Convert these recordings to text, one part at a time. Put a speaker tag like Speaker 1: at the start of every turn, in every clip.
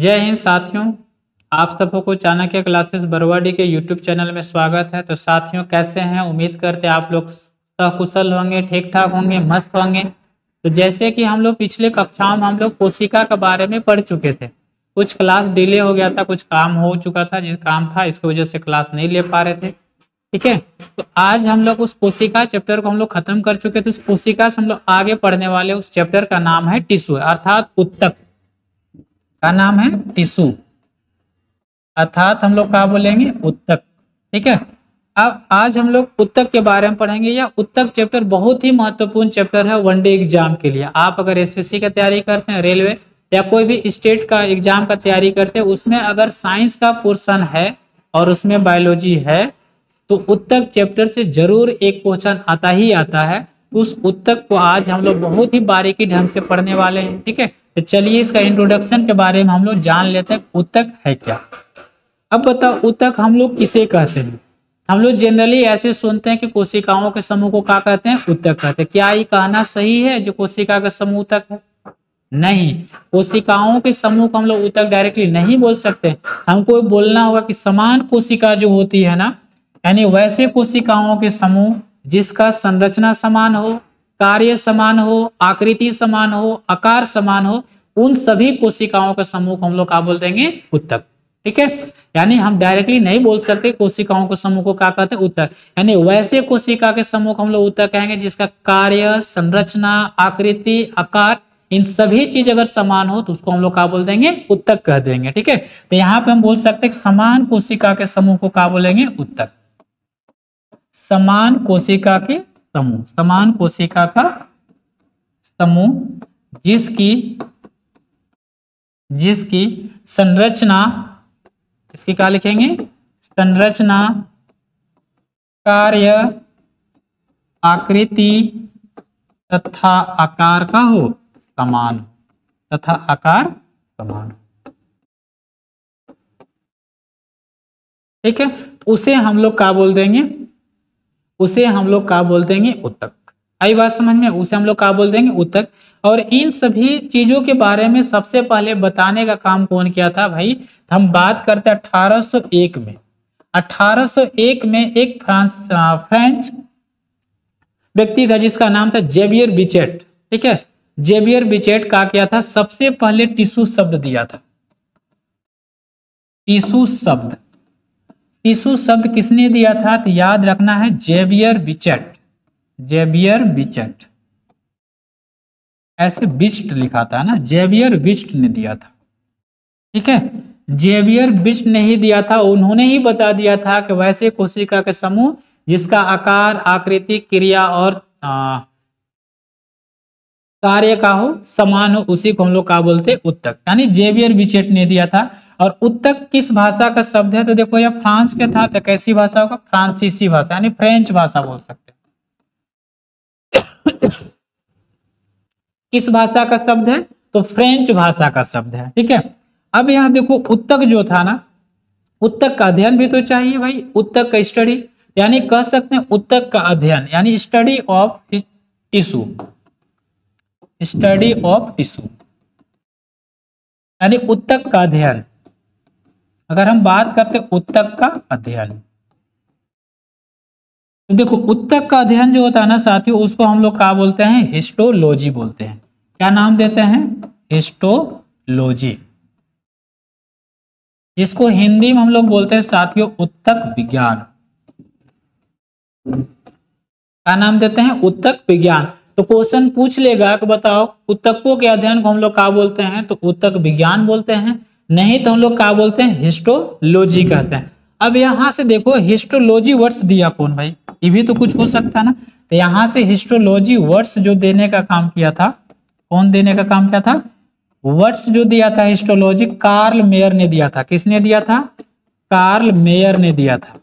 Speaker 1: जय हिंद साथियों, आप सबको चाणक्य क्लासेस बरवाडी के यूट्यूब चैनल में स्वागत है। तो साथियों कैसे हैं? उम्मीद करते हैं आप लोग सकुशल होंगे, ठीक ठाक होंगे, मस्त होंगे। तो जैसे कि हम लोग पिछले कक्षाओं में हम लोग कोशिका के बारे में पढ़ चुके थे। कुछ क्लास डिले हो गया था, कुछ काम हो चुका था, जिस काम था इसकी वजह से क्लास नहीं ले पा रहे थे। ठीक है, तो आज हम लोग उस कोशिका चैप्टर को हम लोग खत्म कर चुके थे। उस कोशिका से हम लोग आगे पढ़ने वाले उस चैप्टर का नाम है टिश्यू, अर्थात उत्तक का नाम है टिश्यू, अर्थात हम लोग क्या बोलेंगे? उत्तक। ठीक है, अब आज हम लोग उत्तक के बारे में पढ़ेंगे। यह उत्तक चैप्टर बहुत ही महत्वपूर्ण चैप्टर है वनडे एग्जाम के लिए। आप अगर एसएससी का तैयारी करते हैं, रेलवे या कोई भी स्टेट का एग्जाम का तैयारी करते हैं, उसमें अगर साइंस का पोर्शन है और उसमें बायोलॉजी है तो उत्तक चैप्टर से जरूर एक क्वेश्चन आता ही आता है। उस उत्तक को आज हम लोग बहुत ही बारीकी ढंग से पढ़ने वाले हैं। ठीक है, तो चलिए इसका इंट्रोडक्शन के बारे में हम लोग जान लेते हैं, उत्तक है क्या। अब बताओ उत्तक हम लोग किसे कहते हैं? हम लोग जनरली ऐसे सुनते हैं कि कोशिकाओं के समूह को क्या कहते हैं? उत्तक कहते हैं। क्या ये कहना सही है जो कोशिका का समूह उत्तक है? नहीं, कोशिकाओं के समूह को हम लोग उत्तक डायरेक्टली नहीं बोल सकते। हमको बोलना होगा कि समान कोशिका जो होती है ना, यानी वैसे कोशिकाओं के समूह जिसका संरचना समान हो, कार्य समान हो, आकृति समान हो, आकार समान हो, उन सभी कोशिकाओं के समूह को हम लोग क्या बोल देंगे? उत्तक। ठीक है, यानी हम डायरेक्टली नहीं बोल सकते कोशिकाओं के समूह को क्या कहते हैं? उत्तक। यानी वैसे कोशिका के समूह को हम लोग उत्तक कहेंगे जिसका कार्य, संरचना, आकृति, आकार, इन सभी चीज अगर समान हो तो उसको हम लोग क्या बोल देंगे? उत्तक कह देंगे। ठीक है, तो यहाँ पे हम बोल सकते हैं समान कोशिका के समूह को क्या बोलेंगे? उत्तक। समान कोशिका के समूह, समान कोशिका का समूह जिसकी संरचना, इसकी क्या लिखेंगे? संरचना, कार्य, आकृति तथा आकार का हो समान, तथा आकार समान। ठीक है, उसे हम लोग क्या बोल देंगे? उसे हम लोग क्या बोल देंगे? उत्तक। आई बात समझ में? उसे हम लोग क्या बोल देंगे? उत्तक। और इन सभी चीजों के बारे में सबसे पहले बताने का काम कौन किया था भाई? हम बात करते हैं 1801 में। 1801 में एक फ्रेंच व्यक्ति था जिसका नाम था जेवियर बिचेट। ठीक है, जेवियर बिचेट क्या किया था? सबसे पहले टिश्यू शब्द दिया था। टिश्यू शब्द, टिश्यू शब्द किसने दिया था? तो याद रखना है जेवियर बिचेट। जेवियर बिचेट, ऐसे बिच्ट लिखा था ना, जेवियर बिच्ट ने दिया था। ठीक है, जेवियर बिच्ट ने ही दिया था। उन्होंने ही बता दिया था कि वैसे कोशिका के समूह जिसका आकार, आकृति, क्रिया और कार्य का हो समान हो, उसी को हम लोग क्या बोलते? उत्तक। यानी जेवियर बिचेट ने दिया था। और उत्तक किस भाषा का शब्द है? तो देखो यह फ्रांस के था, तो कैसी भाषा होगा? फ्रांसीसी भाषा, यानी फ्रेंच भाषा बोल सकते हैं। किस भाषा का शब्द है? तो फ्रेंच भाषा का शब्द है। ठीक है, अब यहाँ देखो उत्तक जो था ना, उत्तक का अध्ययन भी तो चाहिए भाई। उत्तक का स्टडी, यानी कह सकते हैं उत्तक का अध्ययन, यानी study of tissue, study of tissue, यानी उत्तक का अध्ययन। अगर हम बात करते उत्तक का अध्ययन, तो देखो उत्तक का अध्ययन जो होता है ना साथियों, उसको हम लोग क्या बोलते हैं? हिस्टोलॉजी बोलते हैं। क्या नाम देते हैं? हिस्टोलॉजी, जिसको हिंदी में हम लोग बोलते हैं साथियों उत्तक विज्ञान। क्या नाम देते हैं? उत्तक विज्ञान। तो क्वेश्चन पूछ लेगा कि बताओ उत्तकों के अध्ययन को हम लोग क्या बोलते हैं? तो उत्तक विज्ञान बोलते हैं। नहीं तो हम लोग क्या बोलते हैं? हिस्टोलॉजी कहते हैं। अब यहां से देखो हिस्टोलॉजी वर्ड्स दिया कौन भाई? ये भी तो कुछ हो सकता ना। तो यहां से हिस्टोलॉजी वर्ड्स जो देने का काम किया था, कौन देने का काम किया था? वर्ड्स जो दिया था हिस्टोलॉजी, कार्ल मेयर ने दिया था। किसने दिया था? कार्ल मेयर ने दिया था।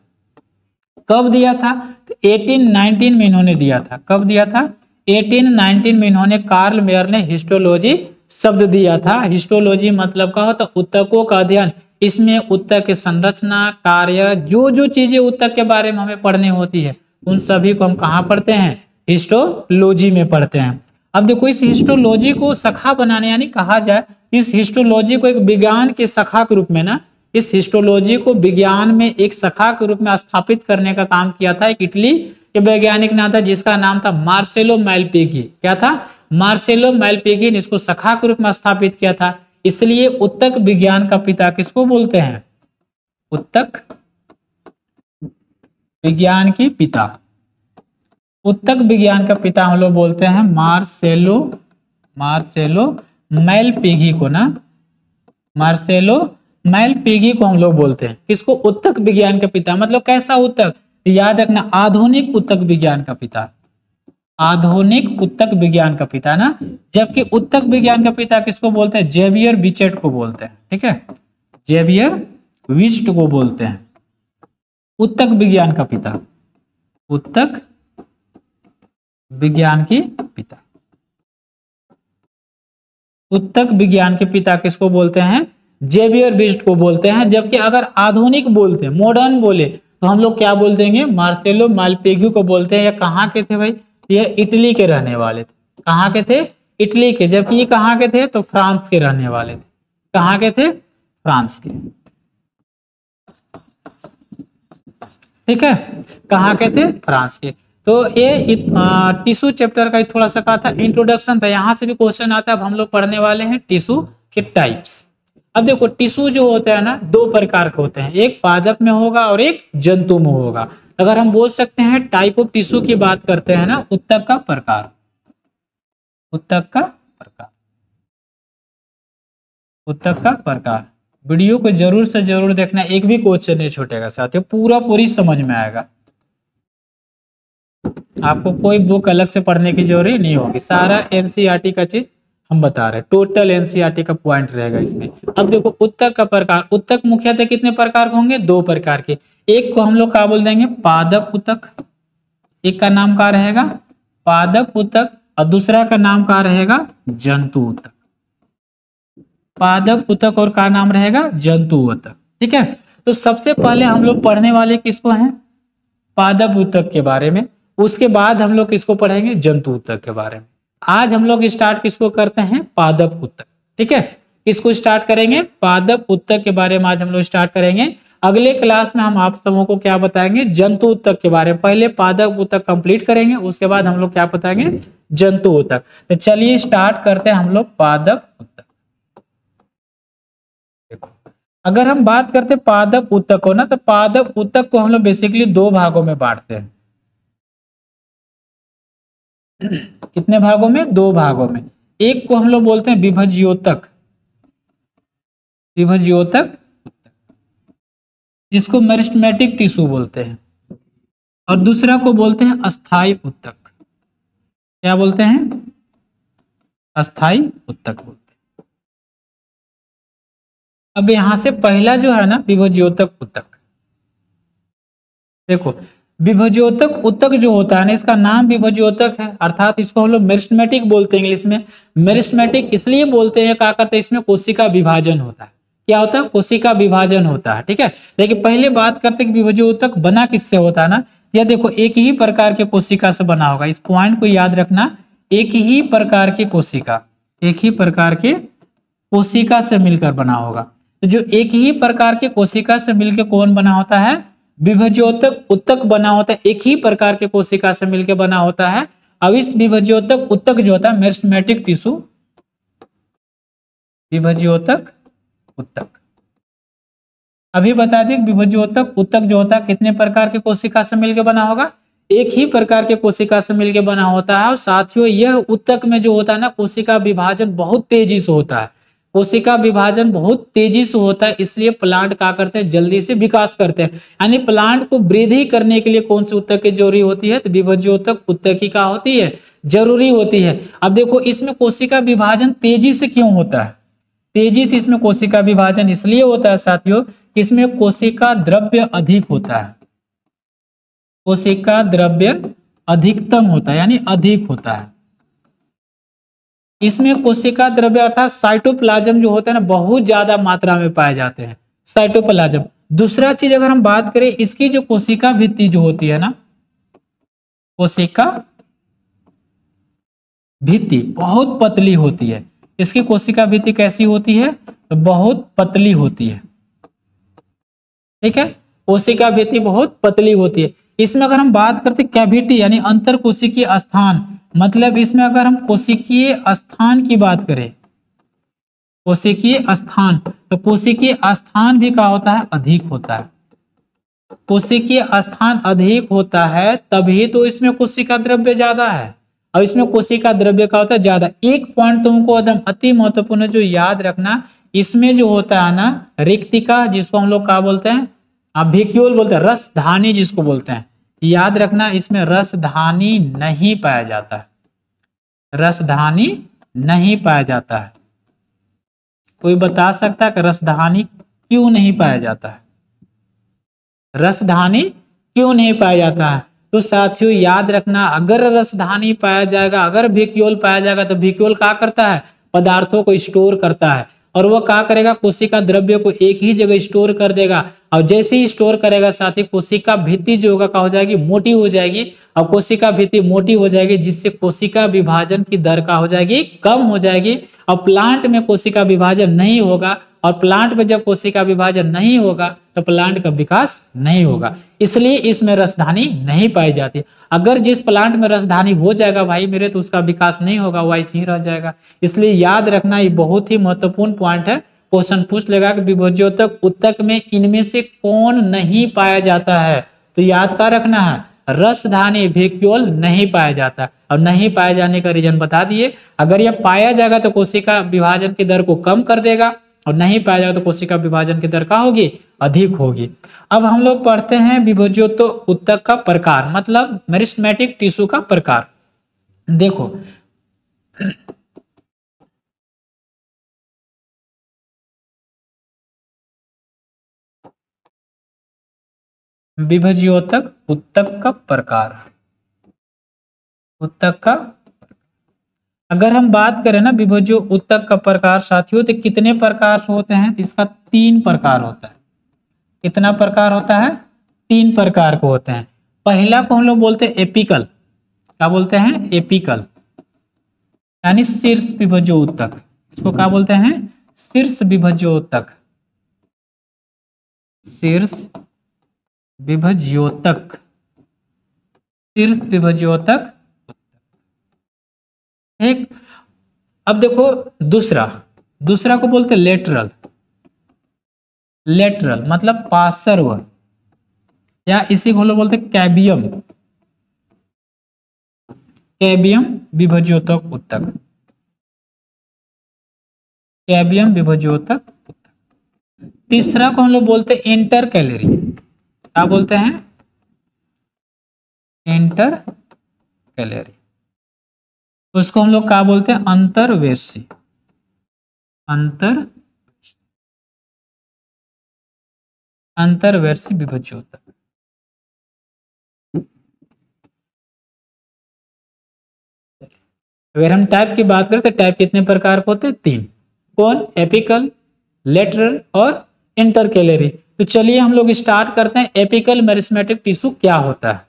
Speaker 1: कब दिया था? तो 1819 में इन्होंने दिया था। कब दिया था? 1819 में इन्होंने, कार्ल मेयर ने हिस्टोलॉजी शब्द दिया था। हिस्टोलॉजी मतलब क्या होता? उत्तकों का अध्ययन। इसमें उत्तक की संरचना, कार्य, जो चीजें उत्तक के बारे में हमें पढ़नी होती है, उन सभी को हम कहाँ पढ़ते हैं? हिस्टोलॉजी में पढ़ते हैं। अब देखो इस हिस्टोलॉजी को शाखा बनाने, यानी कहा जाए इस हिस्टोलॉजी को एक विज्ञान के शाखा के रूप में ना, इस हिस्टोलॉजी को विज्ञान में एक शाखा के रूप में स्थापित करने का काम किया था एक इटली के वैज्ञानिक नाम था, जिसका नाम था मार्सेलो मालपिगी। क्या था? मार्सेलो मालपिगी ने इसको शाखा के रूप में स्थापित किया था। इसलिए ऊतक विज्ञान का पिता किसको बोलते हैं? ऊतक विज्ञान के पिता, ऊतक विज्ञान का पिता हम लोग बोलते हैं मार्सेलो मालपिगी को ना, मार्सेलो मालपिगी को हम लोग बोलते हैं। किसको? ऊतक विज्ञान का पिता। मतलब कैसा ऊतक? याद रखना, आधुनिक ऊतक विज्ञान का पिता, आधुनिक ऊतक विज्ञान का पिता ना। जबकि ऊतक विज्ञान का पिता किसको बोलते हैं? जेवियर बिचेट को बोलते हैं। ठीक है, जेवियर विस्ट को बोलते हैं ऊतक विज्ञान का पिता, ऊतक विज्ञान के पिता। ऊतक विज्ञान के पिता किसको बोलते हैं? जेवियर बिस्ट को बोलते हैं। जबकि अगर आधुनिक बोलते हैं, मॉडर्न बोले, तो हम लोग क्या बोल देंगे? मार्सेलो मालपिगी को बोलते हैं। ये कहाँ के थे भाई? ये इटली के रहने वाले थे। कहाँ के थे? इटली के। जबकि ये कहाँ के थे? तो फ्रांस के रहने वाले थे। कहाँ के थे? फ्रांस के। ठीक है, कहाँ के थे? फ्रांस के। तो ये टिश्यू चैप्टर का थोड़ा सा कहा था, इंट्रोडक्शन था। यहाँ से भी क्वेश्चन आता है। अब हम लोग पढ़ने वाले हैं टिश्यू के टाइप्स। अब देखो, टिश्यू जो होता है ना, दो प्रकार के होते हैं, एक पादप में होगा और एक जंतु में होगा। अगर हम बोल सकते हैं टाइप ऑफ टिश्यू की बात करते हैं ना, ऊतक का प्रकार, ऊतक का प्रकार, ऊतक का प्रकार। वीडियो को जरूर से जरूर देखना, एक भी क्वेश्चन नहीं छूटेगा साथियों, पूरी समझ में आएगा। आपको कोई बुक अलग से पढ़ने की जरूरत नहीं होगी, सारा एनसीईआरटी का चीज हम बता रहे हैं, टोटल एनसीईआरटी का पॉइंट रहेगा इसमें। अब देखो, ऊतक का प्रकार। ऊतक मुख्यतः कितने प्रकार के होंगे? दो प्रकार के। एक को हम लोग क्या बोल देंगे? पादप ऊतक। एक का नाम क्या रहेगा? पादप ऊतक। और दूसरा का नाम क्या रहेगा? जंतु ऊतक। पादप ऊतक और का नाम रहेगा? जंतु ऊतक। ठीक है, तो सबसे पहले हम लोग पढ़ने वाले किसको हैं? पादप ऊतक के बारे में। उसके बाद हम लोग किसको पढ़ेंगे? जंतु ऊतक के बारे में। आज हम लोग स्टार्ट किसको करते हैं? पादप ऊतक। ठीक है, किसको स्टार्ट करेंगे? पादप ऊतक के बारे में आज हम लोग स्टार्ट करेंगे। अगले क्लास में हम आप सबों को क्या बताएंगे? जंतु ऊतक के बारे में। पहले पादप ऊतक कंप्लीट करेंगे, उसके बाद हम लोग क्या बताएंगे? जंतु ऊतक। तो चलिए स्टार्ट करते हैं हम लोग पादप ऊतक। देखो, अगर हम बात करते पादप ऊतक को ना, तो पादप ऊतक को हम लोग बेसिकली दो भागों में बांटते हैं। कितने भागों में? दो भागों में। एक को हम लोग बोलते हैं विभज्योतक, विभज्योतक, जिसको मेरिस्टेमेटिक टिश्यू बोलते हैं। और दूसरा को बोलते हैं अस्थाई ऊतक। क्या बोलते हैं? अस्थाई ऊतक बोलते हैं। अब यहां से पहला जो है ना, विभज्योतक ऊतक। देखो, विभज्योतक ऊतक जो होता है ना, इसका नाम विभज्योतक है, अर्थात इसको हम लोग मेरिस्टेमेटिक बोलते हैं इंग्लिश में। मेरिस्टेमेटिक इसलिए बोलते हैं, क्या करते हैं? इसमें कोशिका विभाजन होता है। क्या होता है? कोशिका विभाजन होता है। ठीक है, लेकिन पहले बात करते हैं कि विभज्योतक बना किससे होता है ना। यह देखो, एक ही प्रकार के कोशिका से बना होगा। इस पॉइंट को याद रखना, एक ही प्रकार की कोशिका, एक ही प्रकार के कोशिका से मिलकर बना होगा। तो जो एक ही प्रकार के कोशिका से मिलकर कौन बना होता है? विभज्योतक ऊतक बना होता है। एक ही प्रकार के कोशिका से मिलकर बना होता है। अब इस विभज्योतक ऊतक जो होता है, मेरिस्टेमेटिक टिश्यू, विभज्योतक ऊतक। अभी बता दें, विभज्योतक ऊतक जो होता है कितने प्रकार के कोशिका से मिलकर बना होगा? एक ही प्रकार के कोशिका से मिलकर बना होता है। और साथियों, यह ऊतक में जो होता है ना, कोशिका विभाजन बहुत तेजी से होता है। कोशिका विभाजन बहुत तेजी से होता है, इसलिए प्लांट क्या करते हैं? जल्दी से विकास करते हैं। यानी प्लांट को वृद्धि करने के लिए कौन से ऊतक की जरूरी होती है? तो विभज्योतक ऊतक की क्या होती है? जरूरी होती है। अब देखो, इसमें कोशिका विभाजन तेजी से क्यों होता है? तेजी से इसमें कोशिका विभाजन इसलिए होता है साथियों, इसमें कोशिका द्रव्य अधिक होता है। कोशिका द्रव्य अधिकतम होता है, यानी अधिक होता है। इसमें कोशिका द्रव्य अर्थात साइटोप्लाज्म जो होता है ना, बहुत ज्यादा मात्रा में पाए जाते हैं, साइटोप्लाज्म। दूसरा चीज अगर हम बात करें, इसकी जो कोशिका भित्ति जो होती है ना, कोशिका भित्ति बहुत पतली होती है। इसकी कोशिका भित्ति कैसी होती है? तो बहुत पतली होती है। ठीक है, कोशिका भित्ति बहुत पतली होती है। इसमें अगर हम बात करते कैविटी यानी अंतर कोशिकीय स्थान, मतलब इसमें अगर हम कोशिकीय स्थान की बात करें, कोशिकीय स्थान, तो कोशिकीय स्थान भी क्या होता है? अधिक होता है। कोशिकीय स्थान अधिक होता है तभी तो इसमें कोशिका द्रव्य ज्यादा है, और इसमें कोशिका द्रव्य का होता है ज्यादा। एक पॉइंट तुमको एकदम अति महत्वपूर्ण जो याद रखना, इसमें जो होता है ना रिक्तिका, जिसको हम लोग क्या बोलते हैं? वैक्यूल बोलते हैं, रसधानी जिसको बोलते हैं, याद रखना इसमें रसधानी नहीं पाया जाता है, रसधानी नहीं पाया जाता है। कोई बता सकता है कि रसधानी क्यों नहीं पाया जाता है? रसधानी क्यों नहीं पाया जाता है? तो साथियों याद रखना, अगर रसधानी पाया जाएगा, अगर वैक्यूल पाया जाएगा, तो वैक्यूल क्या करता है? पदार्थों को स्टोर करता है, और वो क्या करेगा? कोशिका द्रव्य को एक ही जगह स्टोर कर देगा, और जैसे ही स्टोर करेगा साथ ही कोशिका भित्ति जो होगा क्या हो जाएगी? मोटी हो जाएगी, और कोशिका भित्ति मोटी हो जाएगी, जिससे कोशिका विभाजन की दर का हो जाएगी? कम हो जाएगी। और प्लांट में कोशिका विभाजन नहीं होगा, और प्लांट में जब कोशिका विभाजन नहीं होगा तो प्लांट का विकास नहीं होगा, इसलिए इसमें रसधानी नहीं पाई जाती। अगर जिस प्लांट में रसधानी हो जाएगा भाई मेरे, तो उसका विकास नहीं होगा, वो ऐसे ही रह जाएगा। इसलिए याद रखना, ये बहुत ही महत्वपूर्ण पॉइंट है। क्वेश्चन पूछ लेगा कि विभज्योतक उत्तक में इनमें से कौन नहीं पाया जाता है? तो याद क्या रखना है? रसधानी, वैक्यूल नहीं पाया जाता, और नहीं पाए जाने का रीजन बता दिए। अगर यह पाया जाएगा तो कोशिका विभाजन की दर को कम कर देगा, और नहीं पाया जाएगा तो कोशिका विभाजन की दर क्या होगी? अधिक होगी। अब हम लोग पढ़ते हैं विभज्योत उत्तक का प्रकार, मतलब मेरिस्टेमेटिक टिश्यू का प्रकार। देखो विभज्योतक उत्तक का प्रकार, उत्तक का, अगर हम बात करें ना विभज्यो उत्तक का प्रकार साथियों, तो कितने प्रकार से होते हैं? इसका 3 प्रकार होता है। कितना प्रकार होता है? 3 प्रकार को होते हैं। पहला को हम लोग बोलते हैं एपिकल। क्या बोलते हैं? एपिकल, यानी शीर्ष विभज्यो उत्तक। इसको क्या बोलते हैं? शीर्ष विभज्यो उत्तक, शीर्ष विभज्योतक, शीर्ष विभज्योतक। एक, अब देखो दूसरा को बोलते हैं लेटरल। लेटरल मतलब पार्श्व, या इसी को लोग बोलते हैं कैबियम, कैबियम विभज्योतक उत्तक, कैबियम विभज्योतक उत्तक। तीसरा को हम लोग बोलते हैं इंटरकैलरी। क्या बोलते हैं? इंटरकैलरी। उसको हम लोग क्या बोलते हैं? अंतर्वेशी, अंतर्वेशी विभज्योतक। अगर हम टाइप की बात करें तो टाइप कितने प्रकार के होते हैं? 3। कौन? एपिकल, लेटरल और इंटरकैलरी। तो चलिए हम लोग स्टार्ट करते हैं। एपिकल मेरिस्टेमेटिक टिश्यू क्या होता है?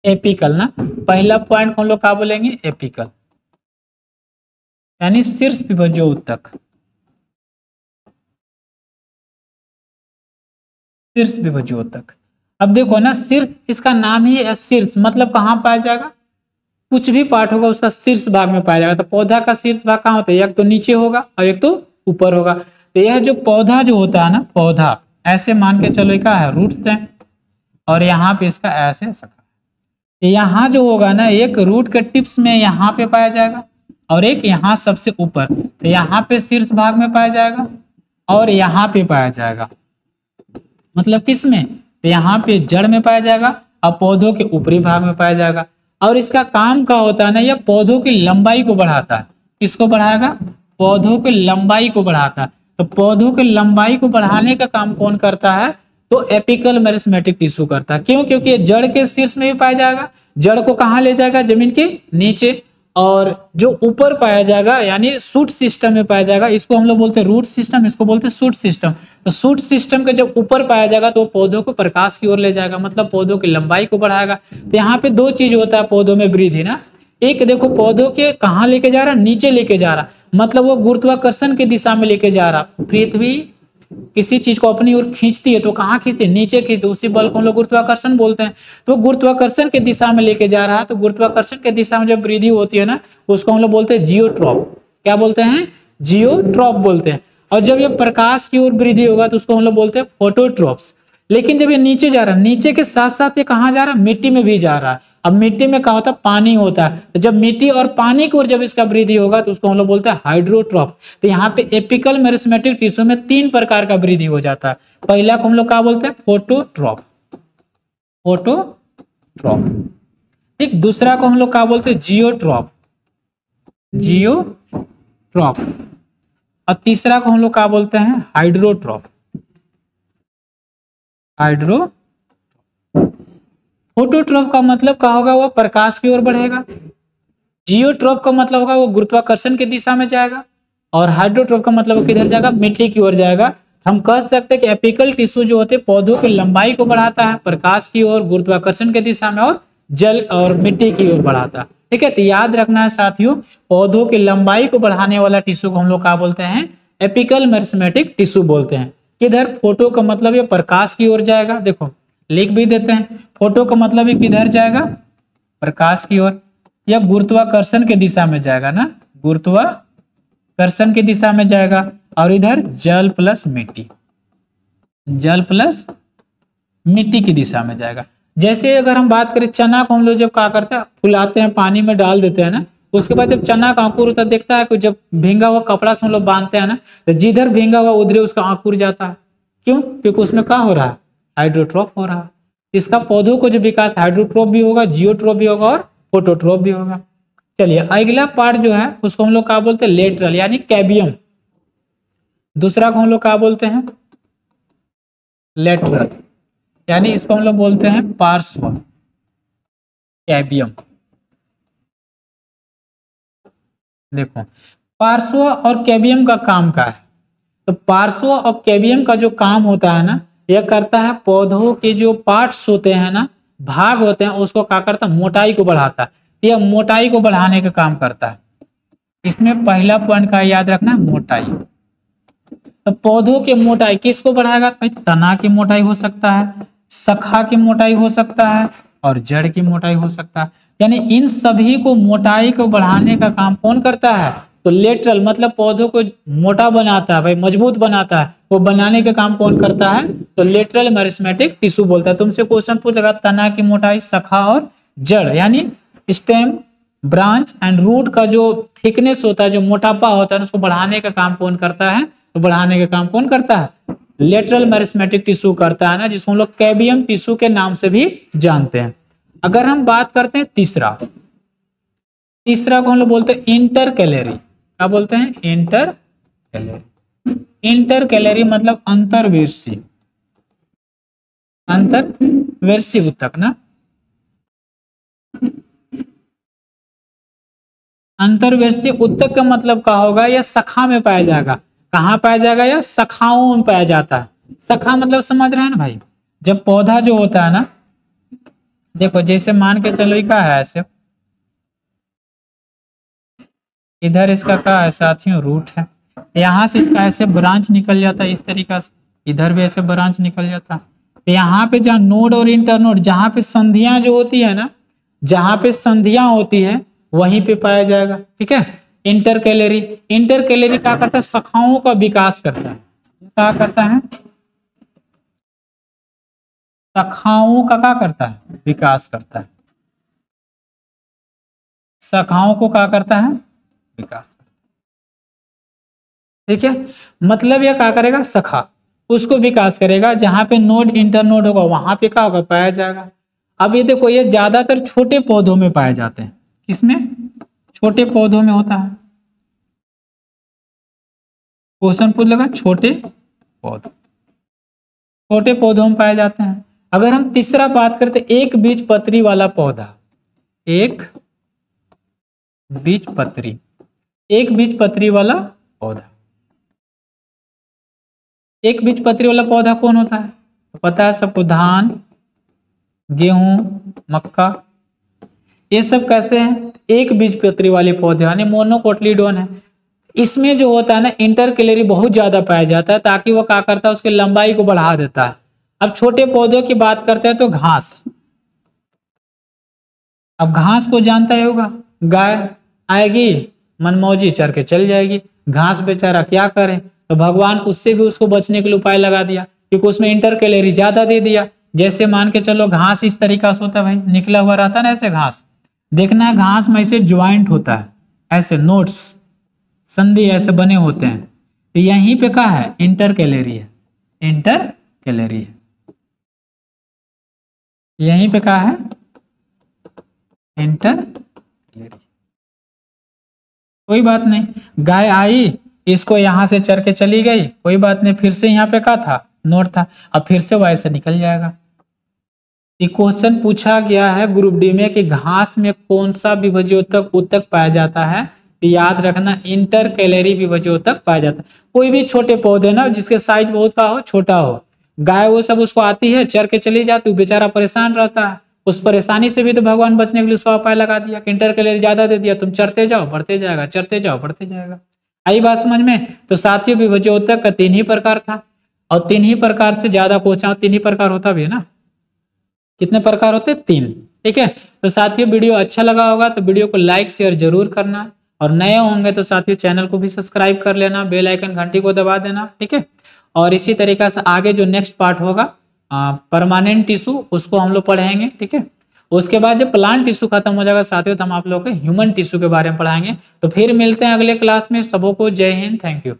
Speaker 1: एपिकल ना, पहला पॉइंट हम लोग क्या बोलेंगे? एपिकल यानी शीर्ष विभज्यो उत्तक, शीर्ष विभज्यो उत्तक। अब देखो ना, शीर्ष, इसका नाम ही है शीर्ष, मतलब कहाँ पाया जाएगा? कुछ भी पार्ट होगा उसका शीर्ष भाग में पाया जाएगा। तो पौधा का शीर्ष भाग कहाँ होता है? एक तो नीचे होगा और एक तो ऊपर होगा। तो यह जो पौधा जो होता है ना, पौधा ऐसे मान के चलो क्या है? रूट्स है, और यहाँ पे इसका ऐसे शाखा। यहाँ जो होगा ना, एक रूट के टिप्स में यहाँ पे पाया जाएगा, और एक यहाँ सबसे ऊपर। तो यहाँ पे शीर्ष भाग में पाया जाएगा, और यहाँ पे पाया जाएगा। मतलब किस में? तो यहाँ पे जड़ में पाया जाएगा, और पौधों के ऊपरी भाग में पाया जाएगा। और इसका काम क्या होता है ना, यह पौधों की लंबाई को बढ़ाता है। किसको बढ़ाएगा? पौधों की लंबाई को बढ़ाता है। तो पौधों की लंबाई को बढ़ाने का काम कौन करता है? तो एपिकल मेरिस्टेमेटिक टिश्यू करता है। क्यों? क्योंकि ये जड़ के शीर्ष में भी पाया जाएगा, जड़ को कहाँ ले जाएगा? जमीन के नीचे। और जो ऊपर पाया जाएगा यानी शूट सिस्टम में पाया जाएगा, इसको हम लोग बोलते हैं रूट सिस्टम, इसको बोलते हैं शूट सिस्टम। तो शूट सिस्टम के जब ऊपर पाया जाएगा तो पौधों को प्रकाश की ओर ले जाएगा, मतलब पौधों की लंबाई को बढ़ाएगा। तो यहाँ पे 2 चीज होता है पौधों में वृद्धि ना, एक देखो पौधों के कहाँ लेके जा रहा, नीचे लेके जा रहा, मतलब वो गुरुत्वाकर्षण की दिशा में लेके जा रहा। पृथ्वी किसी चीज को अपनी ओर खींचती है तो कहाँ खींचती है, नीचे खींचती है, उसी बल को हम लोग गुरुत्वाकर्षण बोलते हैं। तो गुरुत्वाकर्षण की दिशा में लेके जा रहा है, तो गुरुत्वाकर्षण की दिशा में जब वृद्धि होती है ना, उसको हम लोग बोलते हैं जियोट्रॉप। क्या बोलते हैं, जियोट्रॉप बोलते हैं। और जब ये प्रकाश की ओर वृद्धि होगा तो उसको हम लोग बोलते हैं फोटोट्रॉप्स। लेकिन जब ये नीचे जा रहा है, नीचे के साथ साथ ये कहाँ जा रहा है, मिट्टी में भी जा रहा है। अब मिट्टी में क्या होता है, पानी होता है, तो जब मिट्टी और पानी की ओर जब इसका वृद्धि होगा तो उसको हम लोग बोलते हैं हाइड्रोट्रॉप। तो यहाँ पे एपिकल मेरिस्मेटिक टिश्यू में 3 प्रकार का वृद्धि हो जाता है। पहला को हम लोग क्या बोलते हैं, फोटोट्रॉप, फोटोट्रॉप। ठीक, दूसरा को हम लोग क्या बोलते हैं, जियोट्रॉप, जियोट्रॉप। और तीसरा को हम लोग क्या बोलते हैं, हाइड्रोट्रॉप, हाइड्रो। फोटोट्रॉप का मतलब क्या होगा, वो प्रकाश की ओर बढ़ेगा। जियोट्रॉप का मतलब होगा वो गुरुत्वाकर्षण की दिशा में जाएगा। और हाइड्रोट्रॉप का मतलब किधर जाएगा, मिट्टी की ओर जाएगा। हम कह सकते हैं कि एपिकल टिश्यू जो होते हैं पौधों की लंबाई को बढ़ाता है प्रकाश की ओर, गुरुत्वाकर्षण की दिशा में, और जल और मिट्टी की ओर बढ़ाता है। ठीक है, तो याद रखना है साथियों, पौधों की लंबाई को बढ़ाने वाला टिश्यू को हम लोग क्या बोलते हैं, एपिकल मेरिस्मेटिक टिश्यू बोलते हैं। किधर, फोटो का मतलब ये प्रकाश की ओर जाएगा, देखो लिख भी देते हैं, फोटो का मतलब ये किधर जाएगा, प्रकाश की ओर, या गुरुत्वाकर्षण की दिशा में जाएगा ना, गुरुत्वाकर्षण की दिशा में जाएगा। और इधर जल प्लस मिट्टी, जल प्लस मिट्टी की दिशा में जाएगा। जैसे अगर हम बात करें चना को हम लोग जब क्या करते हैं, फुलाते हैं, पानी में डाल देते हैं ना, उसके बाद जब चना का अंकुर होता है, देखता है कि जब भींगा हुआ कपड़ा से हम लोग बांधते हैं ना, तो जिधर भींगा हुआ उधर उसका अंकुर जाता है। क्यों, क्योंकि उसमें क्या हो रहा है, हाइड्रोट्रॉप हो रहा है। इसका पौधों को जो विकास हाइड्रोट्रॉप भी होगा, जियोट्रॉप भी होगा, और फोटोट्रॉप भी होगा। चलिए अगला पार्ट जो है उसको हम लोग क्या बोलते हैं, लेटरल यानी कैबियम। दूसरा को हम लोग क्या बोलते हैं, लेटरल, यानी इसको हम लोग बोलते हैं पार्श्व, कैबियम। देखो पार्श्व और कैबियम का काम क्या है, तो पार्श्व और कैबियम का जो काम होता है ना, यह करता है पौधों के जो पार्ट्स होते हैं ना, भाग होते हैं, उसको क्या करता है, मोटाई को बढ़ाता है। यह मोटाई को बढ़ाने का काम करता है। इसमें पहला पॉइंट का याद रखना, मोटाई। तो पौधों की मोटाई किसको बढ़ाएगा, भाई तना की मोटाई हो सकता है, शाखा की मोटाई हो सकता है, और जड़ की मोटाई हो सकता है। यानी इन सभी को मोटाई को बढ़ाने का काम कौन करता है, तो लेटरल, मतलब पौधों को मोटा बनाता है, भाई मजबूत बनाता है, वो बनाने का काम कौन करता है, तो लेटरल मेरिस्मेटिक टिश्यू बोलता है। तुमसे क्वेश्चन पूछेगा तना की मोटाई, शाखा और जड़, यानी स्टेम, ब्रांच एंड रूट का जो थिकनेस होता है, जो मोटापा होता है, उसको बढ़ाने का काम कौन करता है, तो बढ़ाने का काम कौन करता है, लेटरल मेरिस्मेटिक टिश्यू करता है ना, जिसको हम लोग कैबियम टिश्यू के नाम से भी जानते हैं। अगर हम बात करते हैं तीसरा, तीसरा को हम लोग बोलते हैं इंटरकैलरी। क्या बोलते हैं, इंटरकैलरी। इंटरकैलरी मतलब अंतर्वेशी, अंतर्वेशी ऊतक ना, अंतर्वेशी ऊतक का मतलब क्या होगा, यह शाखा में पाया जाएगा। कहाँ पाया जाएगा, यह शाखाओं में पाया जाता है। शाखा मतलब समझ रहे हैं ना भाई, जब पौधा जो होता है ना, देखो जैसे मान के चलो क्या है, ऐसे इधर इसका क्या है साथियों, रूट है, यहाँ से इसका ऐसे ब्रांच निकल जाता है, इस तरीका से इधर भी ऐसे ब्रांच निकल जाता है। तो यहाँ पे जहाँ नोड और इंटरनोड, जहाँ पे संधियां जो होती है ना, जहाँ पे संधियां होती है वहीं पे पाया जाएगा। ठीक है, इंटरकैलरी, इंटरकैलरी क्या करता है, शाखाओं का विकास करता है। क्या करता है, शाखाओं का क्या करता है, विकास करता है। शाखाओं को क्या करता है, विकास। ठीक है, मतलब यह क्या करेगा, शाखा उसको विकास करेगा, जहां पे नोड इंटरनोड होगा वहां पे क्या होगा, पाया जाएगा। अब ये देखो, ये ज्यादातर छोटे पौधों में पाए जाते हैं। किसमें, छोटे पौधों में होता है। क्वेश्चन पूछ लगा, छोटे पौधे, छोटे पौधों में पाए जाते हैं। अगर हम तीसरा बात करते, एक बीज पत्री वाला पौधा, एक बीज पत्री, एक बीज पत्री वाला पौधा। एक बीज पत्री वाला पौधा कौन होता है, पता है सबको, धान, गेहूं, मक्का, ये सब कैसे हैं, एक बीजपत्री वाले पौधे यानी मोनोकोटिलीडोन है। इसमें जो होता है ना इंटरकैलरी बहुत ज्यादा पाया जाता है, ताकि वो क्या करता है उसकी लंबाई को बढ़ा देता है। अब छोटे पौधों की बात करते हैं तो घास। अब घास को जानता ही होगा, गाय आएगी मनमौजी चर के चल जाएगी, घास बेचारा क्या करे, तो भगवान उससे भी उसको बचने के लिए उपाय लगा दिया, क्योंकि उसमें इंटरकैलरी ज्यादा दे दिया। जैसे मान के चलो घास इस तरीका से होता है भाई, निकला हुआ रहता है ना ऐसे घास, देखना है घास में ऐसे ज्वाइंट होता है, ऐसे नोट्स संधि ऐसे बने होते हैं, तो यहीं पे क्या है इंटरकैलरी है, इंटरकैलरी है, यहीं पे क्या है इंटरकैलरी। कोई बात नहीं, गाय आई इसको यहां से चर के चली गई, कोई बात नहीं, फिर से यहाँ पे क्या था नोट था, अब फिर से वाई से निकल जाएगा। क्वेश्चन पूछा गया है ग्रुप डी में कि घास में कौन सा विभज्योतक उत्तक पाया जाता है, तो याद रखना इंटरकैलरी विभज्योतक पाया जाता है। कोई भी छोटे पौधे ना जिसके साइज बहुत का हो, छोटा हो, गाय वो सब उसको आती है चर के चली जाती, बेचारा परेशान रहता है, उस परेशानी से भी तो भगवान बचने के लिए उसको उपाय लगा दिया कि इंटरकैलरी ज्यादा दे दिया, तुम चरते जाओ बढ़ते जाएगा, चरते जाओ बढ़ते जाएगा। आई बात समझ में। तो साथियों विभज्योतक का 3 ही प्रकार था, और 3 ही प्रकार से ज्यादा क्वेश्चन 3 ही प्रकार होता भी है ना, कितने प्रकार होते 3, ठीक है। तो साथियों वीडियो अच्छा लगा होगा तो वीडियो को लाइक शेयर जरूर करना, और नए होंगे तो साथियों चैनल को भी सब्सक्राइब कर लेना, बेल आइकन घंटी को दबा देना, ठीक है। और इसी तरीका से आगे जो नेक्स्ट पार्ट होगा परमानेंट टिश्यू उसको हम लोग पढ़ेंगे, ठीक है। उसके बाद जब प्लांट टिश्यू खत्म हो जाएगा साथियों तो हम आप लोगों को ह्यूमन टिश्यू के बारे में पढ़ाएंगे। तो फिर मिलते हैं अगले क्लास में, सबों को जय हिंद, थैंक यू।